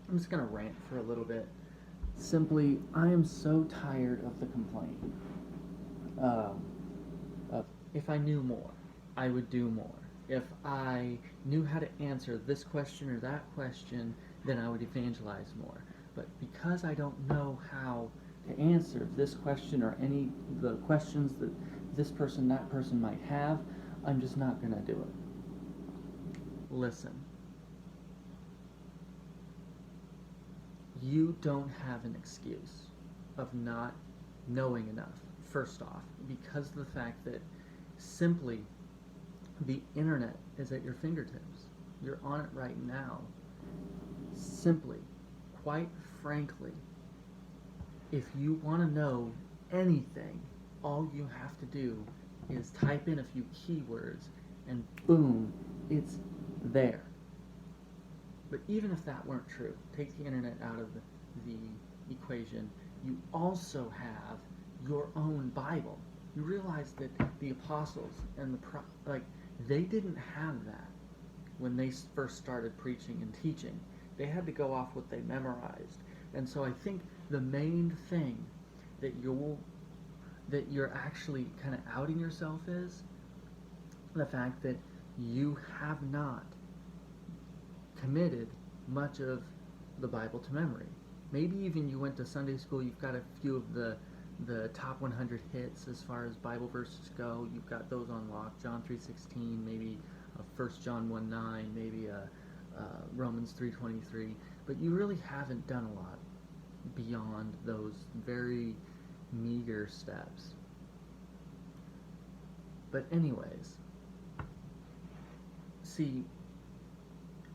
I'm just going to rant for a little bit. Simply, I am so tired of the complaint. Um, of if I knew more, I would do more. If I knew how to answer this question or that question, then I would evangelize more. But because I don't know how to answer this question or any of the questions that this person, that person might have, I'm just not going to do it. Listen, you don't have an excuse of not knowing enough, first off, because of the fact that simply the internet is at your fingertips. You're on it right now. Simply, quite frankly, if you want to know anything, all you have to do is type in a few keywords and boom, it's there. But even if that weren't true, take the internet out of the equation, you also have your own Bible. You realize that the apostles and like they didn't have that when they first started preaching and teaching. They had to go off what they memorized. And so I think the main thing that you're actually kind of outing yourself is the fact that you have not committed much of the Bible to memory. Maybe even you went to Sunday school, you've got a few of the top 100 hits as far as Bible verses go. You've got those on lock. John 3:16, maybe 1 John 1:9, maybe Romans 3:23. But you really haven't done a lot beyond those very meager steps. But anyways, see,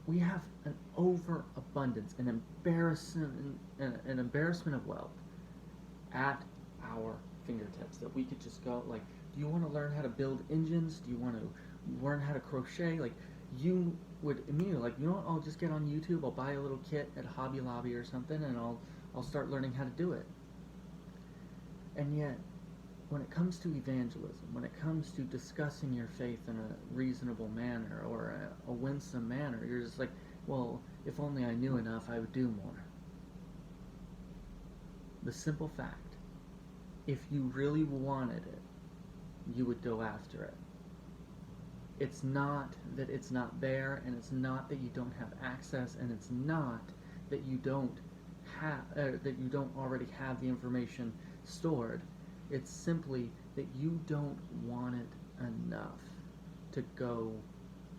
we have an overabundance, an embarrassment of wealth at our fingertips that we could just go like, do you want to learn how to build engines? Do you want to learn how to crochet? Like, you would immediately like, you know what? I'll just get on YouTube. I'll buy a little kit at Hobby Lobby or something, and I'll start learning how to do it. And yet, when it comes to evangelism, when it comes to discussing your faith in a reasonable manner or a winsome manner, you're just like, well, if only I knew enough, I would do more. The simple fact, if you really wanted it, you would go after it. It's not that it's not there, and it's not that you don't have access, and it's not that you don't already have the information stored. It's simply that you don't want it enough to go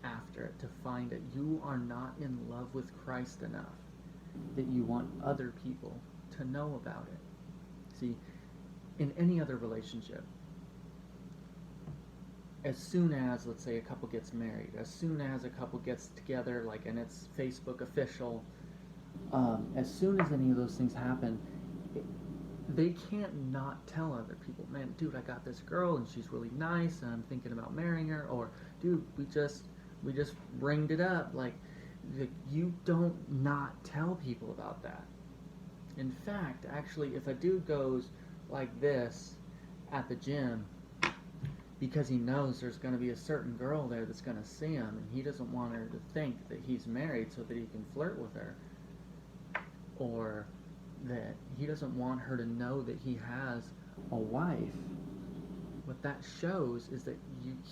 after it, to find it. You are not in love with Christ enough that you want other people to know about it. See, in any other relationship, as soon as, let's say, a couple gets married, as soon as a couple gets together, like, and it's Facebook official, as soon as any of those things happen, they can't not tell other people, man, dude, I got this girl and she's really nice and I'm thinking about marrying her, or dude, we just ringed it up. Like, you don't not tell people about that. In fact, actually, if a dude goes like this at the gym because he knows there's going to be a certain girl there that's going to see him and he doesn't want her to think that he's married so that he can flirt with her, or that he doesn't want her to know that he has a wife, what that shows is that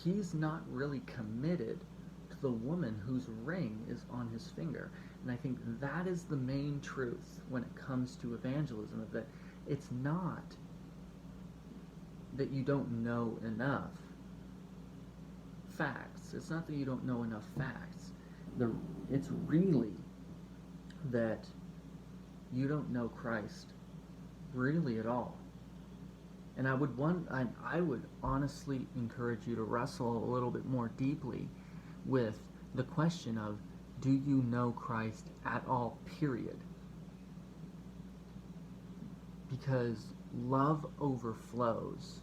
he's not really committed to the woman whose ring is on his finger. And I think that is the main truth when it comes to evangelism, of that it's not that you don't know enough facts. It's not that you don't know enough facts. It's really that you don't know Christ really at all. And I would honestly encourage you to wrestle a little bit more deeply with the question of, do you know Christ at all, period? Because love overflows